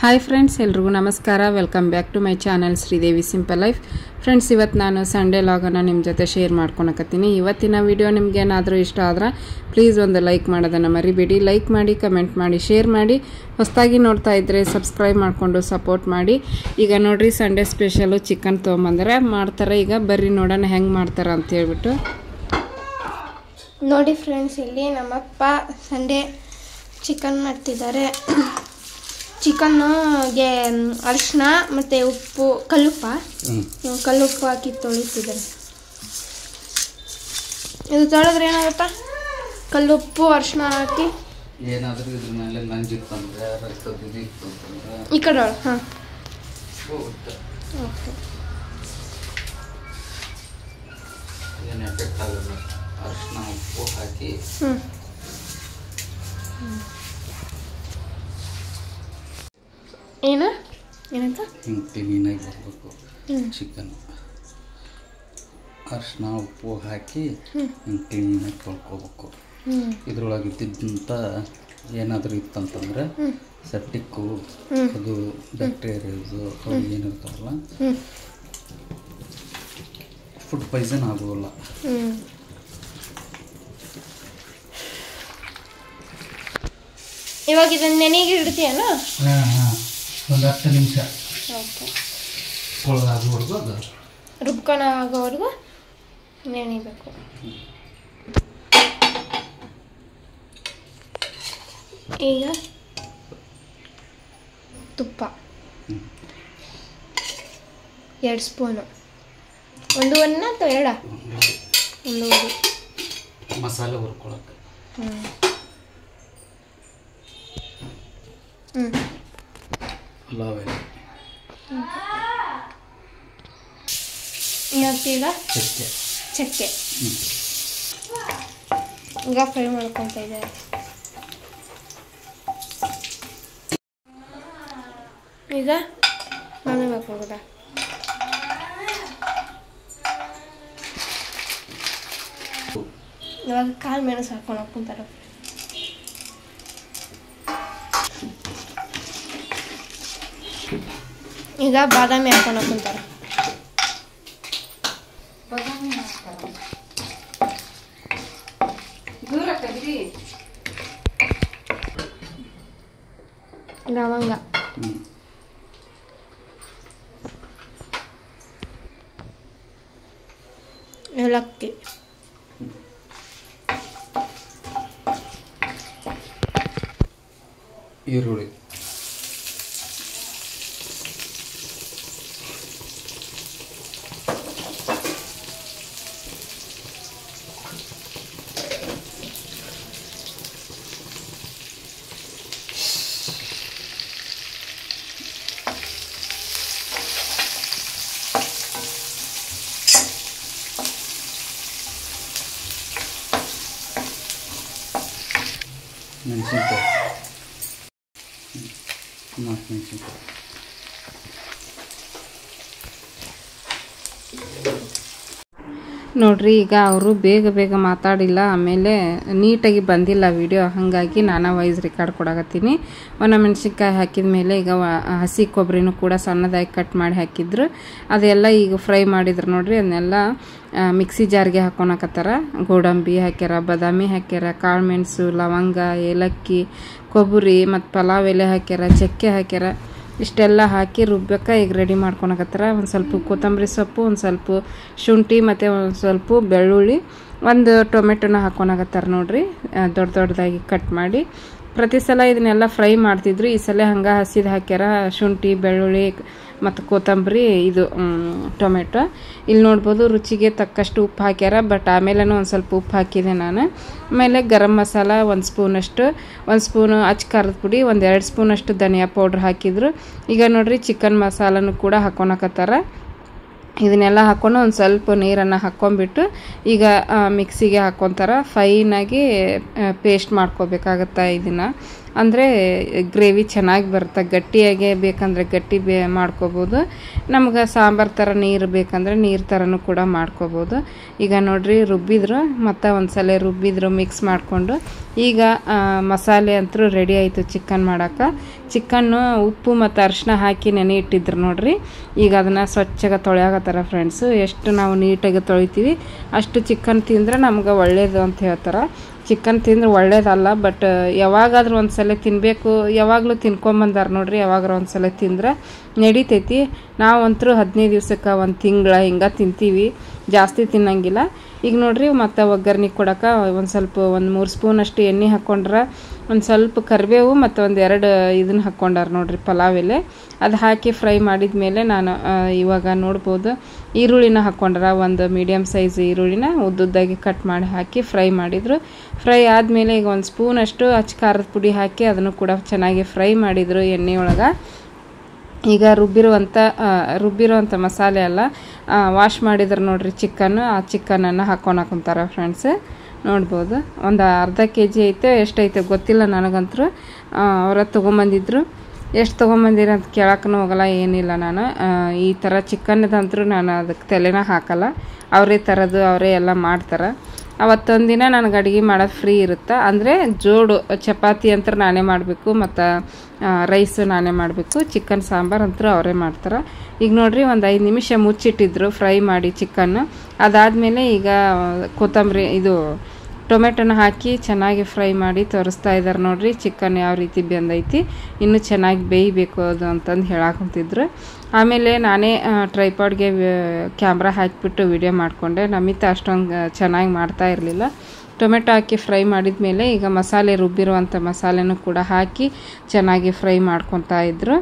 Hi friends, ಎಲ್ರಿಗೂ ನಮಸ್ಕಾರ. Welcome back to my channel Sridevi simple life. Friends, ಇವತ್ತು ನಾನು ಸಂಡೇ ಲಾಗನ್ನು ನಿಮ್ಮ ಜೊತೆ ಶೇರ್ ಮಾಡ್ಕೊಳಕತ್ತೀನಿ. ಇವತ್ತಿನ ವಿಡಿಯೋ ನಿಮ್ಗೆ ಏನಾದರೂ ಇಷ್ಟ ಆದ್ರೆ ಪ್ಲೀಸ್ ಒಂದು ಲೈಕ್ ಮಾಡೋದನ್ನು ಮರಿಬೇಡಿ. ಲೈಕ್ ಮಾಡಿ, ಕಮೆಂಟ್ ಮಾಡಿ, ಶೇರ್ ಮಾಡಿ. ಹೊಸದಾಗಿ ನೋಡ್ತಾ ಇದ್ದರೆ ಸಬ್ಸ್ಕ್ರೈಬ್ ಮಾಡಿಕೊಂಡು ಸಪೋರ್ಟ್ ಮಾಡಿ. ಈಗ ನೋಡ್ರಿ, ಸಂಡೇ ಸ್ಪೆಷಲು ಚಿಕನ್ ತೊಗೊಂಬಂದ್ರೆ ಮಾಡ್ತಾರೆ. ಈಗ ಬರ್ರಿ ನೋಡೋಣ ಹೆಂಗೆ ಮಾಡ್ತಾರೆ ಅಂತ ಹೇಳ್ಬಿಟ್ಟು. ನೋಡಿ ಫ್ರೆಂಡ್ಸ್, ಇಲ್ಲಿ ನಮ್ಮಪ್ಪ ಸಂಡೇ ಚಿಕನ್ ಮಾಡ್ತಿದ್ದಾರೆ. ಚಿಕನ್ಗೆ ಅರಿಶಿನ ಮತ್ತು ಉಪ್ಪು, ಕಲ್ಲುಪ್ಪು ಹಾಕಿ ತೊಳಿತಿದ್ದಾರೆ. ಇದು ತೊಳೆದ್ರೆ ಏನಾಗುತ್ತಾ? ಕಲ್ಲುಪ್ಪು ಅರಿಶಿನ ಹಾಕಿ ಏನಾದರೂ ಇದ್ರ ಮೇಲೆ ನಂಜಿತ್ತಂದ್ರೆ ರಕ್ತದ ಈ ಕಡೆ ಹಾಂ ಓಕೆ, ಏನು ಎಫೆಕ್ಟ್ ಆಗಲ್ಲ. ಅರಿಶಿನ ಉಪ್ಪು ಹಾಕಿ ಏನಂತ ಹಿಂಗೆ ಕ್ಲೀನಾಗಿ ಬರಬೇಕು. ಚಿಕನ್ ಅರಿಶಿನ ಉಪ್ಪು ಹಾಕಿ ಹಿಂಗೆ ಕ್ಲೀನಾಗಿ ತೊಳ್ಕೊಬೇಕು. ಇದ್ರೊಳಗೆ ಇದ್ದಿದ್ದಂಥ ಏನಾದರೂ ಇತ್ತಂತಂದ್ರೆ ಸೆಪ್ಟಿಕ್ಕು, ಅದು ಬ್ಯಾಕ್ಟೀರಿಯಾಸು ಅವು ಏನಿರ್ತಾವಲ್ಲ, ಫುಡ್ ಪಾಯ್ಸನ್ ಆಗೋಲ್ಲ. ಇವಾಗ ಇದನ್ನ ನೆನೆಗೆ ಇಡ್ತೀಯಲ್ಲ? ಒಂದು 10 ನಿಮಿಷ ಓಕೆ. ಕೊಳಗಾಗೋವರೆಗೂ ಅದು ರುಬ್ಕೊಣ ಆಗೋವರೆಗೂ ನೆನಿಬೇಕು. ಈಗ ತುಪ್ಪ 2 ಸ್ಪೂನು. 1 ಅಥವಾ 2? 1 ಮಸಾಲೆ ಹುರ್ಕೊಳಕ್ಕೆ. ಲವಂಗ, ಈಗ ಚಕ್ಕೆ ಈಗ ಫ್ರೈ ಮಾಡ್ಕೊತ ಇದ್ದಾರೆ. ಈಗ ನಾನು ಹಾಕೋದ ಇವಾಗ ಕಾಳು ಮೆಣಸು ಹಾಕೊಂಡು ಹಾಕ್ಕೊಂತಾರೆ. ಈಗ ಬಾದಾಮಿ ಹಾಕೊಂಡು ಹಾಕ್ಕೊಂತಾರೆ. ಲವಂಗ, ಏಲಕ್ಕಿ, ಈರುಳ್ಳಿ, ಮೆಣಸಿನ್ಕಾಯಿ, 4 ಮೆಣಸಿನ್ಕಾಯಿ. ನೋಡ್ರಿ, ಈಗ ಅವರು ಬೇಗ ಮಾತಾಡಿಲ್ಲ, ಆಮೇಲೆ ನೀಟಾಗಿ ಬಂದಿಲ್ಲ ವಿಡಿಯೋ, ಹಾಗಾಗಿ ನಾನು ವಾಯ್ಸ್ ರೆಕಾರ್ಡ್ ಕೊಡಕತ್ತೀನಿ. ಒಣಮೆಣ್ಸಿನ್ಕಾಯಿ ಹಾಕಿದ ಮೇಲೆ ಈಗ ಹಸಿ ಕೊಬ್ಬರಿನೂ ಕೂಡ ಸಣ್ಣದಾಗಿ ಕಟ್ ಮಾಡಿ ಹಾಕಿದ್ರು. ಅದೆಲ್ಲ ಈಗ ಫ್ರೈ ಮಾಡಿದ್ರು ನೋಡ್ರಿ. ಅದನ್ನೆಲ್ಲ ಮಿಕ್ಸಿ ಜಾರ್ಗೆ ಹಾಕೊಳಕತ್ತಾರ. ಗೋಡಂಬಿ ಹಾಕ್ಯಾರ, ಬಾದಾಮಿ ಹಾಕ್ಯಾರ, ಕಾಳು ಮೆಣಸು, ಲವಂಗ, ಏಲಕ್ಕಿ, ಕೊಬ್ಬರಿ ಮತ್ತು ಪಲಾವ್ ಎಲೆ ಹಾಕ್ಯಾರ, ಚಕ್ಕೆ ಹಾಕ್ಯಾರ. ಇಷ್ಟೆಲ್ಲ ಹಾಕಿ ರುಬ್ಬಕ್ಕೆ ಈಗ ರೆಡಿ ಮಾಡ್ಕೊಳಕತ್ತಾರ. ಒಂದು ಸ್ವಲ್ಪ ಕೊತ್ತಂಬರಿ ಸೊಪ್ಪು, ಒಂದು ಸ್ವಲ್ಪ ಶುಂಠಿ ಮತ್ತು ಒಂದು ಸ್ವಲ್ಪ ಬೆಳ್ಳುಳ್ಳಿ, 1 ಟೊಮೆಟೊನ ಹಾಕೊಳಕತ್ತಾರ ನೋಡ್ರಿ, ದೊಡ್ಡದಾಗಿ ಕಟ್ ಮಾಡಿ. ಪ್ರತಿ ಸಲ ಇದನ್ನೆಲ್ಲ ಫ್ರೈ ಮಾಡ್ತಿದ್ರು. ಈ ಸಲ ಹಂಗೆ ಹಸಿದು ಹಾಕ್ಯಾರ. ಶುಂಠಿ, ಬೆಳ್ಳುಳ್ಳಿ ಮತ್ತು ಕೊತ್ತಂಬರಿ, ಇದು ಟೊಮೆಟೊ. ಇಲ್ಲಿ ನೋಡ್ಬೋದು ರುಚಿಗೆ ತಕ್ಕಷ್ಟು ಉಪ್ಪು ಹಾಕ್ಯಾರ. ಬಟ್ ಆಮೇಲೆ ಒಂದು ಸ್ವಲ್ಪ ಉಪ್ಪು ಹಾಕಿದೆ ನಾನು. ಆಮೇಲೆ ಗರಂ ಮಸಾಲ 1 ಸ್ಪೂನಷ್ಟು, 1 ಸ್ಪೂನು ಅಚ್ಚ ಖಾರದ ಪುಡಿ, 2 ಸ್ಪೂನಷ್ಟು ಧನಿಯಾ ಪೌಡ್ರ್ ಹಾಕಿದ್ರು. ಈಗ ನೋಡ್ರಿ, ಚಿಕನ್ ಮಸಾಲನೂ ಕೂಡ ಹಾಕೊಳಕತ್ತಾರ. ಇದನ್ನೆಲ್ಲ ಹಾಕ್ಕೊಂಡು ಒಂದು ಸ್ವಲ್ಪ ನೀರನ್ನು ಹಾಕ್ಕೊಂಬಿಟ್ಟು ಈಗ ಮಿಕ್ಸಿಗೆ ಹಾಕ್ಕೊತಾರೆ. ಫೈನಾಗಿ ಪೇಸ್ಟ್ ಮಾಡ್ಕೋಬೇಕಾಗತ್ತೆ ಇದನ್ನು. ಅಂದರೆ ಗ್ರೇವಿ ಚೆನ್ನಾಗಿ ಬರುತ್ತೆ. ಗಟ್ಟಿಯಾಗೆ ಬೇಕಂದರೆ ಗಟ್ಟಿ ಮಾಡ್ಕೋಬೋದು, ನಮ್ಗೆ ಸಾಂಬಾರು ಥರ ನೀರು ಬೇಕಂದರೆ ನೀರು ಥರನೂ ಕೂಡ ಮಾಡ್ಕೋಬೋದು. ಈಗ ನೋಡ್ರಿ ರುಬ್ಬಿದ್ರು, ಮತ್ತು ಒಂದ್ಸಲ ರುಬ್ಬಿದ್ರು ಮಿಕ್ಸ್ ಮಾಡಿಕೊಂಡು ಈಗ ಮಸಾಲೆ ಅಂತೂ ರೆಡಿ ಆಯಿತು ಚಿಕನ್ ಮಾಡೋಕೆ. ಚಿಕನ್ನು ಉಪ್ಪು ಮತ್ತು ಅರಿಶಿನ ಹಾಕಿ ನೆನೆ ಇಟ್ಟಿದ್ರು ನೋಡ್ರಿ. ಈಗ ಅದನ್ನು ಸ್ವಚ್ಛಗೆ ತೊಳೆಯಾಗತ್ತಾರ ಫ್ರೆಂಡ್ಸು. ಎಷ್ಟು ನಾವು ನೀಟಾಗಿ ತೊಳಿತೀವಿ ಅಷ್ಟು ಚಿಕನ್ ತಿಂದರೆ ನಮ್ಗೆ ಒಳ್ಳೆಯದು ಅಂತ ಹೇಳ್ತಾರೆ. ಚಿಕನ್ ತಿಂದ್ರೆ ಒಳ್ಳೇದಲ್ಲ, ಬಟ್ ಯಾವಾಗಾದ್ರೂ ಒಂದು ಸಲ ತಿನ್ನಬೇಕು. ಯಾವಾಗಲೂ ತಿನ್ಕೊಂಬಂದಾರ ನೋಡ್ರಿ, ಯಾವಾಗಾರ ಒಂದು ಸಲ ತಿಂದ್ರೆ ನಡಿತೈತಿ. ನಾವಂತರೂ 15 ದಿವ್ಸಕ್ಕೆ 1 ತಿಂಗಳ ಹಿಂಗೆ ತಿಂತೀವಿ, ಜಾಸ್ತಿ ತಿನ್ನಂಗಿಲ್ಲ. ಈಗ ನೋಡ್ರಿ ಮತ್ತು ಒಗ್ಗರಣೆ ಕೊಡೋಕೆ ಒಂದು ಸ್ವಲ್ಪ 1-3 ಸ್ಪೂನಷ್ಟು ಎಣ್ಣೆ ಹಾಕ್ಕೊಂಡ್ರೆ ಒಂದು ಸ್ವಲ್ಪ ಕರಿಬೇವು ಮತ್ತು 1-2 ಇದನ್ನು ಹಾಕ್ಕೊಂಡಾರ ನೋಡ್ರಿ ಪಲಾವ್ ಎಲೆ. ಅದು ಹಾಕಿ ಫ್ರೈ ಮಾಡಿದ ಮೇಲೆ ನಾನು ಇವಾಗ ನೋಡ್ಬೋದು ಈರುಳ್ಳಿನ ಹಾಕ್ಕೊಂಡ್ರೆ ಒಂದು ಮೀಡಿಯಮ್ ಸೈಜ್ ಈರುಳ್ಳಿನ ಉದ್ದುದ್ದಾಗಿ ಕಟ್ ಮಾಡಿ ಹಾಕಿ ಫ್ರೈ ಮಾಡಿದರು. ಫ್ರೈ ಆದಮೇಲೆ ಈಗ 1 ಸ್ಪೂನಷ್ಟು ಅಚ್ಚ ಖಾರದ ಪುಡಿ ಹಾಕಿ ಅದನ್ನು ಕೂಡ ಚೆನ್ನಾಗಿ ಫ್ರೈ ಮಾಡಿದರು ಎಣ್ಣೆಯೊಳಗೆ. ಈಗ ರುಬ್ಬಿರುವಂಥ ಮಸಾಲೆ ಎಲ್ಲ ವಾಶ್ ಮಾಡಿದ್ರು ನೋಡ್ರಿ ಚಿಕನ್ನು. ಆ ಚಿಕನನ್ನು ಹಾಕ್ಕೊಂತಾರೆ ಫ್ರೆಂಡ್ಸ್. ನೋಡ್ಬೋದು ಒಂದು ಅರ್ಧ kg ಐತೆ, ಎಷ್ಟೈತೆ ಗೊತ್ತಿಲ್ಲ ನನಗಂತೂ. ಅವರ ತೊಗೊಂಬಂದಿದ್ರು, ಎಷ್ಟು ತೊಗೊಂಬಂದಿರ ಅಂತ ಕೇಳಕ್ಕೂ ಹೋಗಲ್ಲ, ಏನಿಲ್ಲ. ನಾನು ಈ ಥರ ಚಿಕನ್ದಂತರೂ ನಾನು ಅದಕ್ಕೆ ತಲೆನ ಹಾಕಲ್ಲ, ಅವರೇ ತರೋದು ಅವರೇ ಎಲ್ಲ ಮಾಡ್ತಾರೆ. ಅವತ್ತೊಂದಿನ ನನಗೆ ಅಡುಗೆ ಮಾಡೋದು ಫ್ರೀ ಇರುತ್ತೆ. ಅಂದರೆ ಜೋಡು ಚಪಾತಿ ಅಂತ ನಾನೇ ಮಾಡಬೇಕು ಮತ್ತು ರೈಸು ನಾನೇ ಮಾಡಬೇಕು. ಚಿಕನ್ ಸಾಂಬಾರು ಅಂತೂ ಅವರೇ ಮಾಡ್ತಾರೆ. ಈಗ ನೋಡ್ರಿ ಒಂದು 5 ನಿಮಿಷ ಮುಚ್ಚಿಟ್ಟಿದ್ರು ಫ್ರೈ ಮಾಡಿ ಚಿಕನ್ನು. ಅದಾದಮೇಲೆ ಈಗ ಕೊತ್ತಂಬರಿ ಟೊಮೆಟೊನ ಹಾಕಿ ಚೆನ್ನಾಗಿ ಫ್ರೈ ಮಾಡಿ ತೋರಿಸ್ತಾ ಇದ್ದಾರೆ ನೋಡ್ರಿ. ಚಿಕನ್ ಯಾವ ರೀತಿ ಬೆಂದೈತಿ, ಇನ್ನೂ ಚೆನ್ನಾಗಿ ಬೇಯಬೇಕು ಅದು ಅಂತಂದು ಹೇಳಾಕೊಂತಿದ್ರು. ಆಮೇಲೆ ನಾನೇ ಟ್ರೈಪಾಡ್ಗೆ ಕ್ಯಾಮ್ರಾ ಹಾಕಿಬಿಟ್ಟು ವಿಡಿಯೋ ಮಾಡಿಕೊಂಡೆ. ನಮಿತ ಅಷ್ಟೊಂದು ಚೆನ್ನಾಗಿ ಮಾಡ್ತಾ ಇರಲಿಲ್ಲ. ಟೊಮೆಟೊ ಹಾಕಿ ಫ್ರೈ ಮಾಡಿದ ಮೇಲೆ ಈಗ ಮಸಾಲೆ ರುಬ್ಬಿರುವಂಥ ಮಸಾಲೆನೂ ಕೂಡ ಹಾಕಿ ಚೆನ್ನಾಗಿ ಫ್ರೈ ಮಾಡ್ಕೊತಾ ಇದ್ರು.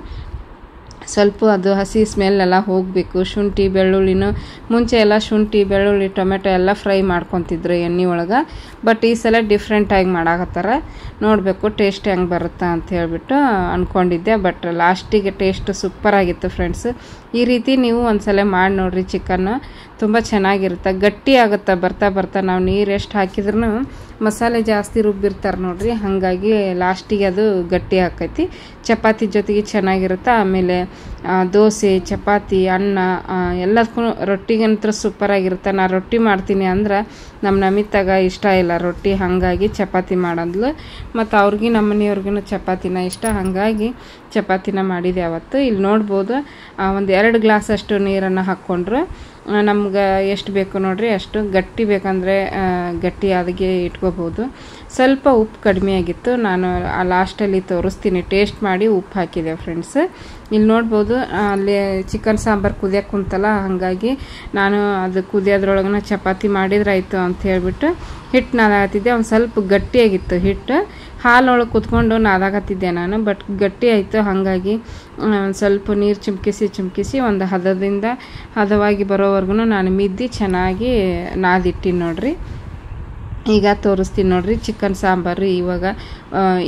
ಸ್ವಲ್ಪ ಅದು ಹಸಿ ಸ್ಮೆಲ್ಲೆಲ್ಲ ಹೋಗಬೇಕು. ಶುಂಠಿ ಬೆಳ್ಳುಳ್ಳಿನೂ ಮುಂಚೆ ಎಲ್ಲ ಶುಂಠಿ ಬೆಳ್ಳುಳ್ಳಿ ಟೊಮೆಟೊ ಎಲ್ಲ ಫ್ರೈ ಮಾಡ್ಕೊತಿದ್ರು ಎಣ್ಣೆ ಒಳಗೆ. ಬಟ್ ಈ ಸಲ ಡಿಫ್ರೆಂಟಾಗಿ ಮಾಡಾಕತ್ತಾರ. ನೋಡಬೇಕು ಟೇಸ್ಟ್ ಹೆಂಗೆ ಬರುತ್ತಾ ಅಂತ ಹೇಳ್ಬಿಟ್ಟು ಅಂದ್ಕೊಂಡಿದ್ದೆ. ಬಟ್ ಲಾಸ್ಟಿಗೆ ಟೇಸ್ಟ್ ಸೂಪರಾಗಿತ್ತು ಫ್ರೆಂಡ್ಸ್. ಈ ರೀತಿ ನೀವು ಒಂದ್ಸಲ ಮಾಡಿ ನೋಡ್ರಿ. ಚಿಕನ್ನು ತುಂಬ ಚೆನ್ನಾಗಿರುತ್ತೆ, ಗಟ್ಟಿ ಆಗುತ್ತೆ ಬರ್ತಾ ಬರ್ತಾ. ನಾವು ನೀರು ಎಷ್ಟು ಹಾಕಿದ್ರೂ ಮಸಾಲೆ ಜಾಸ್ತಿ ರುಬ್ಬಿರ್ತಾರೆ ನೋಡ್ರಿ, ಹಾಗಾಗಿ ಲಾಸ್ಟಿಗೆ ಅದು ಗಟ್ಟಿ ಆಕೈತಿ. ಚಪಾತಿ ಜೊತೆಗೆ ಚೆನ್ನಾಗಿರುತ್ತೆ. ಆಮೇಲೆ ದೋಸೆ, ಚಪಾತಿ, ಅನ್ನ ಎಲ್ಲದಕ್ಕೂ ರೊಟ್ಟಿಗಂತೂ ಸೂಪರಾಗಿರುತ್ತೆ. ನಾನು ರೊಟ್ಟಿ ಮಾಡ್ತೀನಿ ಅಂದ್ರೆ ನಮ್ಮ ನಮಿತಾಗ ಇಷ್ಟ ಇಲ್ಲ ರೊಟ್ಟಿ, ಹಾಗಾಗಿ ಚಪಾತಿ ಮಾಡೋದ್ಲು. ಮತ್ತು ಅವ್ರಿಗೆ ನಮ್ಮ ಮನೆಯವ್ರಿಗೂ ಚಪಾತಿನ ಇಷ್ಟ, ಹಾಗಾಗಿ ಚಪಾತಿನ ಮಾಡಿದೆ ಅವತ್ತು. ಇಲ್ಲಿ ನೋಡ್ಬೋದು 1-2 ಗ್ಲಾಸ್ ಅಷ್ಟು ನೀರನ್ನು ಹಾಕ್ಕೊಂಡ್ರು. ನಮ್ಗೆ ಎಷ್ಟು ಬೇಕು ನೋಡ್ರಿ ಅಷ್ಟು. ಗಟ್ಟಿ ಬೇಕಂದರೆ ಗಟ್ಟಿ ಆದಾಗೆ ಇಟ್ಕೋಬೋದು. ಸ್ವಲ್ಪ ಉಪ್ಪು ಕಡಿಮೆ ಆಗಿತ್ತು, ನಾನು ಲಾಸ್ಟಲ್ಲಿ ತೋರಿಸ್ತೀನಿ. ಟೇಸ್ಟ್ ಮಾಡಿ ಉಪ್ಪು ಹಾಕಿದೆ ಫ್ರೆಂಡ್ಸ್. ಇಲ್ಲಿ ನೋಡ್ಬೋದು ಅಲ್ಲಿ ಚಿಕನ್ ಸಾಂಬಾರು ಕುದಿಯೋಕೆ ಕುಂತಲ್ಲ, ಹಾಗಾಗಿ ನಾನು ಅದು ಕುದಿಯೋದ್ರೊಳಗನ ಚಪಾತಿ ಮಾಡಿದ್ರಾಯ್ತು ಅಂತ ಹೇಳ್ಬಿಟ್ಟು ಹಿಟ್ಟು ನಾದಾಕತ್ತಿದ್ದೆ. ಒಂದು ಸ್ವಲ್ಪ ಗಟ್ಟಿಯಾಗಿತ್ತು ಹಿಟ್ಟು. ಹಾಲೊಳಗೆ ಕುತ್ಕೊಂಡು ನಾದಾಕತ್ತಿದ್ದೆ ನಾನು, ಬಟ್ ಗಟ್ಟಿ ಆಯಿತು. ಹಾಗಾಗಿ ಒಂದು ಸ್ವಲ್ಪ ನೀರು ಚಿಮ್ಕಿಸಿ ಒಂದು ಹದವಾಗಿ ಬರೋವರೆಗೂ ನಾನು ಮಿದ್ದಿ ಚೆನ್ನಾಗಿ ನಾದಿಟ್ಟಿನಿ ನೋಡ್ರಿ. ಈಗ ತೋರಿಸ್ತೀನಿ ನೋಡ್ರಿ ಚಿಕನ್ ಸಾಂಬಾರು. ಇವಾಗ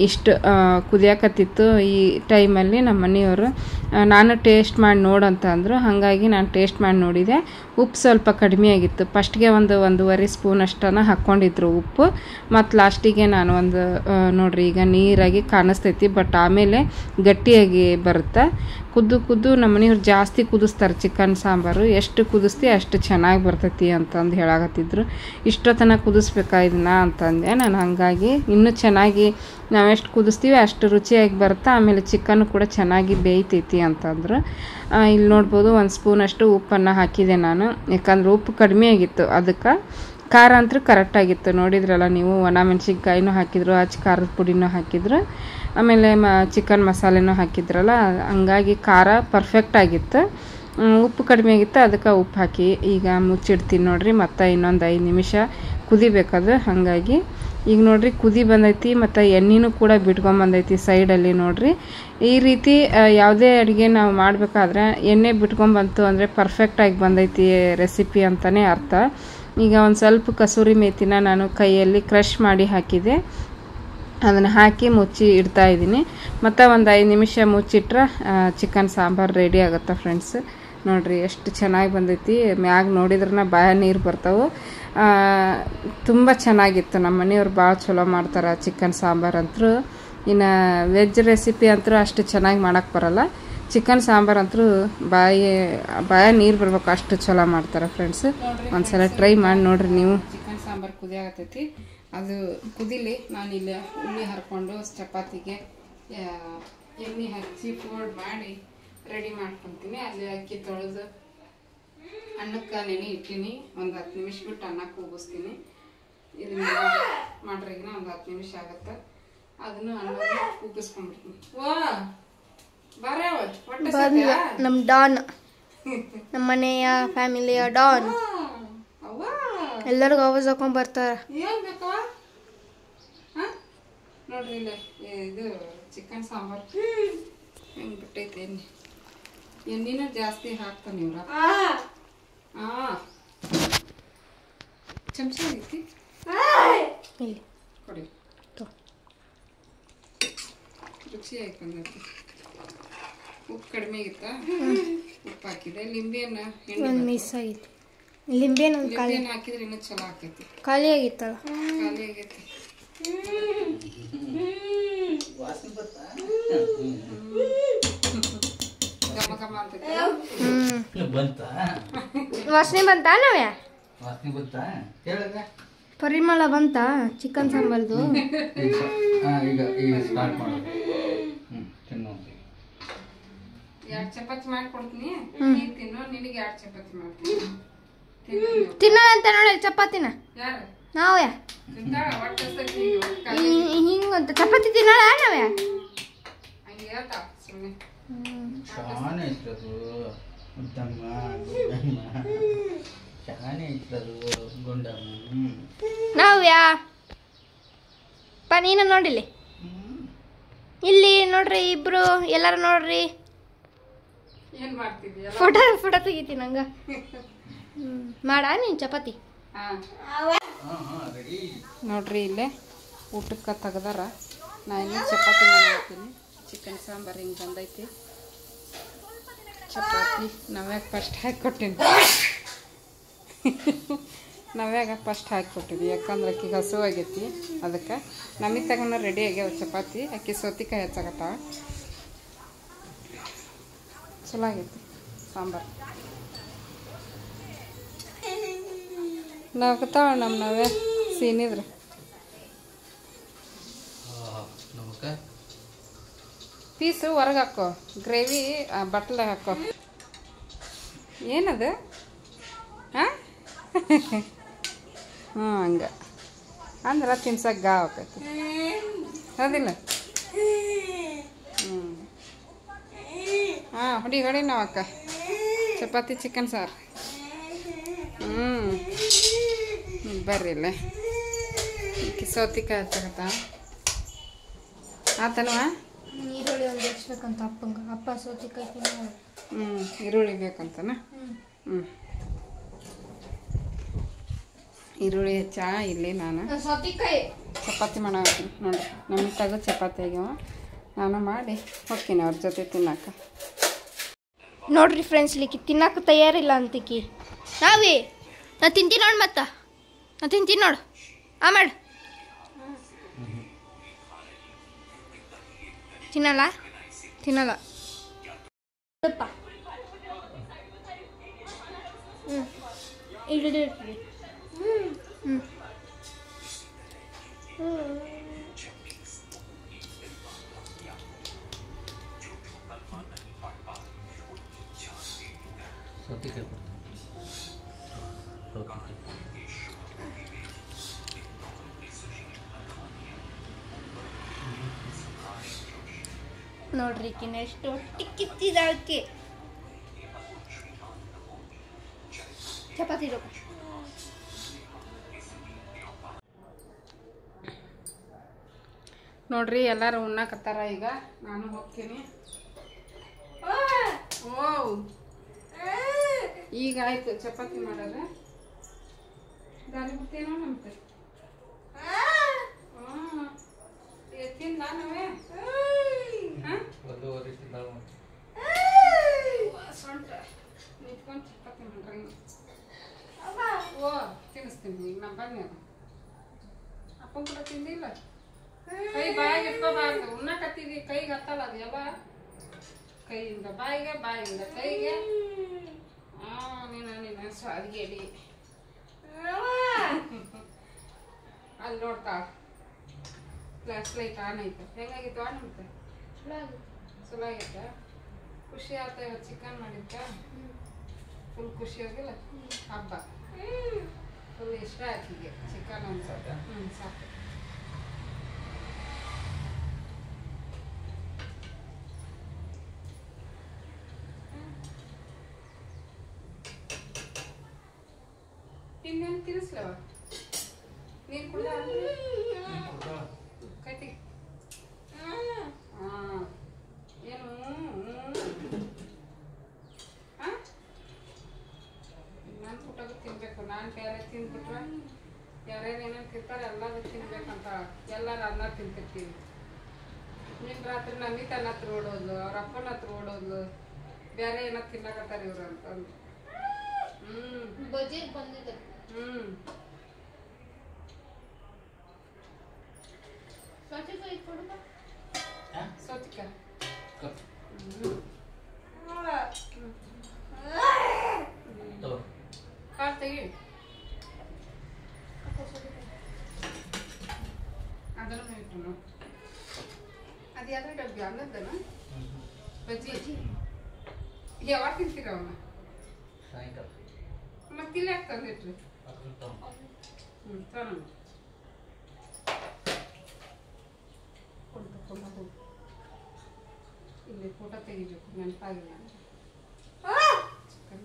ಇಷ್ಟು ಕುದಿಯಾಕತ್ತಿತ್ತು. ಈ ಟೈಮಲ್ಲಿ ನಮ್ಮ ಮನೆಯವರು ನಾನು ಟೇಸ್ಟ್ ಮಾಡಿ ನೋಡಂತ ಅಂದರು, ಹಾಗಾಗಿ ನಾನು ಟೇಸ್ಟ್ ಮಾಡಿ ನೋಡಿದೆ. ಉಪ್ಪು ಸ್ವಲ್ಪ ಕಡಿಮೆ ಆಗಿತ್ತು. ಫಸ್ಟ್ಗೆ 1-1.5 ಸ್ಪೂನ್ ಅಷ್ಟನ್ನು ಹಾಕ್ಕೊಂಡಿದ್ರು ಉಪ್ಪು. ಮತ್ತು ಲಾಸ್ಟಿಗೆ ನಾನು ನೋಡ್ರಿ ಈಗ ನೀರಾಗಿ ಕಾಣಿಸ್ತೈತಿ, ಬಟ್ ಆಮೇಲೆ ಗಟ್ಟಿಯಾಗಿ ಬರುತ್ತೆ. ಕುದ್ದು ನಮ್ಮ ಮನೆಯವ್ರು ಜಾಸ್ತಿ ಕುದಿಸ್ತಾರೆ ಚಿಕನ್ ಸಾಂಬಾರು. ಎಷ್ಟು ಕುದಿಸ್ತಿ ಅಷ್ಟು ಚೆನ್ನಾಗಿ ಬರ್ತೈತಿ ಅಂತಂದು ಹೇಳಾಕತ್ತಿದ್ರು. ಇಷ್ಟೊತ್ತನ ಕುದಿಸ್ಬೇಕಾ ಇದನ್ನ ಅಂತಂದೆ ನಾನು. ಹಾಗಾಗಿ ಇನ್ನೂ ಚೆನ್ನಾಗಿ ನಾವೆಷ್ಟು ಕುದಿಸ್ತೀವಿ ಅಷ್ಟು ರುಚಿಯಾಗಿ ಬರುತ್ತೆ. ಆಮೇಲೆ ಚಿಕನ್ನು ಕೂಡ ಚೆನ್ನಾಗಿ ಬೇಯ್ತೈತಿ ಅಂತಂದ್ರು. ಇಲ್ಲಿ ನೋಡ್ಬೋದು 1 ಸ್ಪೂನಷ್ಟು ಉಪ್ಪನ್ನು ಹಾಕಿದೆ ನಾನು, ಯಾಕಂದ್ರೆ ಉಪ್ಪು ಕಡಿಮೆ ಆಗಿತ್ತು. ಅದಕ್ಕೆ ಖಾರ ಅಂತೂ ಕರೆಕ್ಟಾಗಿತ್ತು. ನೋಡಿದ್ರಲ್ಲ ನೀವು, ಒಣ ಮೆಣಸಿನ್ಕಾಯಿನೂ ಹಾಕಿದ್ರು, ಅಚ್ಚ ಖಾರದ ಪುಡಿನೂ ಹಾಕಿದ್ರು, ಆಮೇಲೆ ಚಿಕನ್ ಮಸಾಲೆನೂ ಹಾಕಿದ್ರಲ್ಲ, ಹಂಗಾಗಿ ಖಾರ ಪರ್ಫೆಕ್ಟ್ ಆಗಿತ್ತು. ಉಪ್ಪು ಕಡಿಮೆ ಆಗಿತ್ತು, ಅದಕ್ಕೆ ಉಪ್ಪು ಹಾಕಿ ಈಗ ಮುಚ್ಚಿಡ್ತೀನಿ ನೋಡ್ರಿ. ಮತ್ತು ಇನ್ನೊಂದು 5 ನಿಮಿಷ ಕುದಿಬೇಕದು. ಹಾಗಾಗಿ ಈಗ ನೋಡ್ರಿ ಕುದಿ ಬಂದೈತಿ, ಮತ್ತು ಎಣ್ಣೆನೂ ಕೂಡ ಬಿಟ್ಕೊಂಬಂದೈತಿ ಸೈಡಲ್ಲಿ ನೋಡ್ರಿ. ಈ ರೀತಿ ಯಾವುದೇ ಅಡುಗೆ ನಾವು ಮಾಡಬೇಕಾದ್ರೆ ಎಣ್ಣೆ ಬಿಟ್ಕೊಂಬಂತು ಅಂದರೆ ಪರ್ಫೆಕ್ಟಾಗಿ ಬಂದೈತಿ ರೆಸಿಪಿ ಅಂತಲೇ ಅರ್ಥ. ಈಗ ಒಂದು ಸ್ವಲ್ಪ ಕಸೂರಿ ಮೇಥಿನ ನಾನು ಕೈಯಲ್ಲಿ ಕ್ರಷ್ ಮಾಡಿ ಹಾಕಿದೆ, ಅದನ್ನು ಹಾಕಿ ಮುಚ್ಚಿ ಇಡ್ತಾ ಇದ್ದೀನಿ. ಮತ್ತು ಒಂದು 5 ನಿಮಿಷ ಮುಚ್ಚಿಟ್ರೆ ಚಿಕನ್ ಸಾಂಬಾರು ರೆಡಿ ಆಗುತ್ತೆ ಫ್ರೆಂಡ್ಸ್. ನೋಡ್ರಿ ಎಷ್ಟು ಚೆನ್ನಾಗಿ ಬಂದೈತಿ. ಮ್ಯಾಗ ನೋಡಿದ್ರೆ ಬಾಯ ನೀರು ಬರ್ತಾವೆ. ತುಂಬ ಚೆನ್ನಾಗಿತ್ತು. ನಮ್ಮ ಮನೆಯವ್ರು ಭಾಳ ಚಲೋ ಮಾಡ್ತಾರೆ ಚಿಕನ್ ಸಾಂಬಾರು ಅಂತೂ. ಇನ್ನು ವೆಜ್ ರೆಸಿಪಿ ಅಂತೂ ಅಷ್ಟು ಚೆನ್ನಾಗಿ ಮಾಡೋಕ್ಕೆ ಬರೋಲ್ಲ. ಚಿಕನ್ ಸಾಂಬಾರು ಅಂತೂ ಬಾಯ ನೀರು ಬರ್ಬೇಕು, ಅಷ್ಟು ಚಲೋ ಮಾಡ್ತಾರೆ ಫ್ರೆಂಡ್ಸ್. ಒಂದ್ಸಲ ಟ್ರೈ ಮಾಡಿ ನೋಡ್ರಿ ನೀವು. ಚಿಕನ್ ಸಾಂಬಾರು ಕುದಿಯಾಗತ್ತೈತಿ, ಅದು ಕುದಿಲಿ. ನಾನಿಲ್ಲಿ ಉಳ್ಳಿ ಹರ್ಕೊಂಡು ಚಪಾತಿಗೆ ಎಣ್ಣೆ ಹಚ್ಚಿ ಫೋಲ್ಡ್ ಮಾಡಿ ರೆಡಿ ಮಾಡ್ಕೊತೀನಿ. ಅಲ್ಲಿ ಅಕ್ಕಿ ತೊಳೆದು ಅನ್ನಕ್ಕೆ ನೆನೆ ಇಟ್ಟೀನಿ. ಒಂದು 10 ನಿಮಿಷ ಬಿಟ್ಟು ಅನ್ನಕ್ಕೆ ಕೂಗಿಸ್ತೀನಿ. ಇದನ್ನ ಮಾಡ್ರಿ ಈಗ ಒಂದು 10 ನಿಮಿಷ ಆಗತ್ತೆ. ಅದನ್ನು ಅನ್ನ ಕೂಗಿಸ್ಕೊಂಡ್ಬಿಡ್ತೀನಿ. ನಮ್ಮ ಡಾನ್, ನಮ್ಮ ಮನೆಯ ಫ್ಯಾಮಿಲಿಯ ಡಾನ್ ಎಲ್ಲರಿಗೂ ಆವಾಜ್ ಹಾಕೊಂಡ್ ಬರ್ತಾರ. ನೋಡ್ರಿ ಇಲ್ಲ ಇದು ಚಿಕನ್ ಸಾಂಬಾರು ಹೆಂಗ್ ಬಿಟ್ಟೈತೆ ಎಣ್ಣಿನ ಜಾಸ್ತಿ ಹಾಕ್ತಾನೆ ಇವ್ರ. ಚಮಚ ಐತಿ ಕೊಡಿ, ರುಚಿ ಆಯ್ತು. ಉಪ್ಪು ಕಡಿಮೆ ಆಗಿತ್ತಾ? ಉಪ್ಪು ಹಾಕಿದೆ. ಲಿಂಬೆಹಣ್ಣು ಮಿಸ್ ಆಗಿತ್ತು. ಲಿಂಬೆಹಣ್ಣು ಹಾಕಿದ್ರೆ ಇನ್ನೂ ಚಲೋ ಆಕೈತಿ. ಖಾಲಿ ಆಗಿತ್ತಲ್ಲ, ಖಾಲಿ ಆಗೈತಿ. ಘಮ ಘಮ ಅಂತೈತಿ. ವಾಸನೆ ಬಂತಾ? ನಾವ್ಯಾ ವಾಸನೆ ಗೊತ್ತಾ? ಹೇಳಿದ್ರೆ ಪರಿಮಳ ಬಂತಾ ಚಿಕನ್ ಸಾಂಬಾರ್ದು? ಈಗ ಸ್ಟಾರ್ಟ್ ಮಾಡೋದು. ತಿನ್ನು. 2 ಚಪಾತಿ ಮಾಡ್ಕೊಡ್ತೀನಿ, ನೀನು ತಿನ್ನು. ನಿನಗೆ 2 ಚಪಾತಿ ಮಾಡ್ತೀನಿ. ತಿನ್ನೋ ಅಂತ ನೋಡಿ ಚಪಾತಿನ. ಯಾರು? ನಾವ್ಯಾ ಹಿಂಗಂತ ಚಪಾತಿ ತಿನ್ನೋಣ ನಾವ್ಯಾ? ಹಂಗೆ ಹೇಳ್ತಾ ಸುಮ್ಮನೆ. ಶಾನೆ ಇಷ್ಟದು ಗುಂಡಮ್ಮ, ಶಾನೆ ಇಷ್ಟದು ಗುಂಡಮ್ಮ. ನಾವ್ಯಾ ನೀನು ನೋಡಿಲಿ, ಇಲ್ಲಿ ನೋಡ್ರಿ ಇಬ್ರು ಎಲ್ಲಾರು ನೋಡ್ರಿ. ಏನ್ ಮಾಡ್ತಿದ್ಯಾ? ಫೋಟೋ ತೆಗಿತೀನಿ ಹಂಗ. ಮಾಡ ನೀನು ಚಪಾತಿ. ನೋಡ್ರಿ ಇಲ್ಲೇ ಊಟಕ್ಕೆ ತೆಗ್ದಾರ. ನಾ ಇನ್ನೂ ಚಪಾತಿ ಮಾಡ್ತೀನಿ. ಚಿಕನ್ ಸಾಂಬಾರು ಹಿಂಗೆ ಬಂದೈತಿ. ಚಪಾತಿ ನಾವ್ಯಾಗ ಫಸ್ಟ್ ಹಾಕಿಕೊಟ್ಟೀನಿ. ನಾವ್ಯಾಗ ಫಸ್ಟ್ ಹಾಕಿಕೊಟ್ಟಿದ್ವಿ, ಯಾಕಂದ್ರೆ ಅಕ್ಕಿಗೆ ಹಸು ಆಗೈತಿ. ಅದಕ್ಕೆ ನಮಗೆ ತಗೊಂಡು ರೆಡಿ ಆಗ್ಯಾವ ಚಪಾತಿ. ಅಕ್ಕಿ ಸೌತಿಕಾಯಿ ಹೆಚ್ಚಾಗತ್ತಾವ. ಚಲೋ ಆಗೈತಿ ಸಾಂಬಾರು. ನಾವ್ತಾವ ನಾವೇ ಸೀನಿದ್ರೆ ಪೀಸು ಹೊರಗೆ ಹಾಕೋ, ಗ್ರೇವಿ ಬಟ್ಲಾಗ ಹಾಕೋ. ಏನದು? ಹಾಂ ಹಂಗೆ ಅಂದ್ರೆ ತಿನ್ಸಕ್ಕೆ ಗಾ ಆಕೈತಿ, ಹೌದಿಲ್ಲ? ಹೊಡಿ ನಾವು ಅಕ್ಕ ಚಪಾತಿ ಚಿಕನ್ ಸಾರು. ಬರ್ರಿ ಇಲ್ಲ ಸೌತಿಕಾಯಿ ಹಚ್ಚಕತ್ತ ಆತಲ್ವಾ? ಈರುಳ್ಳಿ ಒಂದು ಹೆಚ್ಚಬೇಕಂತ ಅಪ್ಪಂಗೆ. ಅಪ್ಪ ಸೌತಿಕಾಯಿ ತಿನ್ನೋದು. ಈರುಳ್ಳಿ ಬೇಕಂತನ? ಈರುಳ್ಳಿ ಹೆಚ್ಚ ಇಲ್ಲಿ ನಾನು ಸೌತಿಕಾಯಿ ಚಪಾತಿ ಮಾಡಾಕತ್ತೀನಿ. ನೋಡಿ ನಮಗೆ ತಗೋ ಚಪಾತಿ ಆಗ್ಯಾವ. ನಾನು ಮಾಡಿ ಹೋಗ್ತೀನಿ ಅವ್ರ ಜೊತೆ ತಿನ್ನಾಕ. ನೋಡ್ರಿ ಫ್ರೆಂಡ್ಸ್, ಇಲ್ಲಿಕ್ಕೆ ತಿನ್ನಕ್ಕೆ ತಯಾರಿಲ್ಲ ಅಂತಿಕ್ಕಿ. ನಾವೇ ನಾ ತಿಂತೀನಿ ನೋಡಿ, ಮತ್ತ ನಾ ತಿಂತೀನಿ ನೋಡು. ಮಾಡು. ತಿನ್ನಲ್ಲ ತಿನ್ನಲ್ಲ. ಇಡ್ಲಿ ನೋಡ್ರಿ ಎಷ್ಟು ಟಿಕ್ಕಿತ್ತಿದಾಕೆ ಚಪಾತಿ ನೋಡ್ರಿ ಎಲ್ಲರೂ ಉಣ್ಣಾಕತ್ತಾರ. ಈಗ ನಾನು ಹೋಗ್ತೀನಿ. ಓ ಈಗ ಆಯ್ತು ಚಪಾತಿ ಮಾಡೋದು. ದಾರಿ ಬಿಡ್ತೇನೋ ನಮ್ಗೆ ತಿಂದ ನಾವೇ ಸೊಂಟ ನಿಂತ್ಕೊಂಡು ಚಪಾತಿ ಮಾಡ್ರಿ. ಓ ತಿನ್ನಿಸ್ತೀನಿ ಈಗ. ನಮ್ಮ ಬನ್ನಿ ಅದು ಅಪ್ಪ ಕೂಡ ತಿಂದಿಲ್ಲ. ಕೈ ಬಾಯಿಗೆ ಇಟ್ಕೋಬಾರ್ದು. ಉಣ್ಣಕತ್ತಿದ್ವಿ ಕೈಗೆ ಹತ್ತಲ್ಲ ಅದು ಎಲ್ಲ. ಕೈಯಿಂದ ಬಾಯಿಗೆ, ಬಾಯಿಯಿಂದ ಕೈಗೆ. ನೀನು ಸ್ವಾದಿಗೇಡಿ ಅಲ್ಲಿ ನೋಡ್ತಾಳ. ಫ್ಲಾಶ್ ಲೈಟ್ ಆನ್ ಐತೆ. ಹೆಂಗಾಗಿತ್ತು? ಆನ್ ಐತೆ. ಚಲೋ ಆಗೈತೆ. ಖುಷಿ ಆತ. ಇವತ್ತು ಚಿಕನ್ ಮಾಡಿದ್ದ. ಫುಲ್ ಖುಷಿ ಆಗಿಲ್ಲ. ಹಬ್ಬ ಫುಲ್ ಇಷ್ಟ ಆಕಿಗೆ ಚಿಕನ್ ಅನ್ಸತ್ತೆ. ಸಾಕು. ಇನ್ನೇನು ತಿನ್ನಿಸ್ಲವ? ನೀರು ಕುಡ್ದ ಕೈತಿ. ಏನು ನಾನು ಊಟಕ್ಕೆ ತಿನ್ಬೇಕು. ನಾನು ಬೇರೆ ತಿಂದ್ಬಿಟ್ರೆ ಯಾರ್ಯಾರು ಏನೇನು ತಿಂತಾರೆ ಎಲ್ಲರೂ ತಿನ್ಬೇಕಂತ ಎಲ್ಲರೂ ಅನ್ನ ತಿಂತಿರ್ತೀವಿ. ನಿನ್ನ ರಾತ್ರಿ ನಮ್ಮಿತ ಅನ್ನ ಹತ್ರ ಓಡೋದು, ಅವ್ರ ಅಪ್ಪನ ಹತ್ರ ಓಡೋದು, ಬೇರೆ ಏನೋ ತಿನ್ನಕತ್ತಾರೆ ಇವ್ರು ಅಂತಂದು. ಬಜಿ ಬಂದಿದೆ. ಸೌತಿಕ ಕಾರ್ ತೆಗಿ. ಅದನ್ನು ಇಟ್ಟು ಅದು ಯಾವ್ದು ಡಬ್ಬಿ ಅನ್ನದ್ದನ ಬಜ್ಜಿ ಯಾವಾಗ ತಿಂತೀರ ಅವನ್ನ? ಮತ್ತೆ ಇಲ್ಲಿ ಯಾಕೆ ತಂದಿಟ್ರಿ? ತಗೊಂಡು ಕೊಡ್ಬೇಕು. ಇಲ್ಲಿ ಫೋಟೋ ತೆಗಿಬೇಕು ನೆನಪಾಗಿಲ್ಲ. ಚಿಕನ್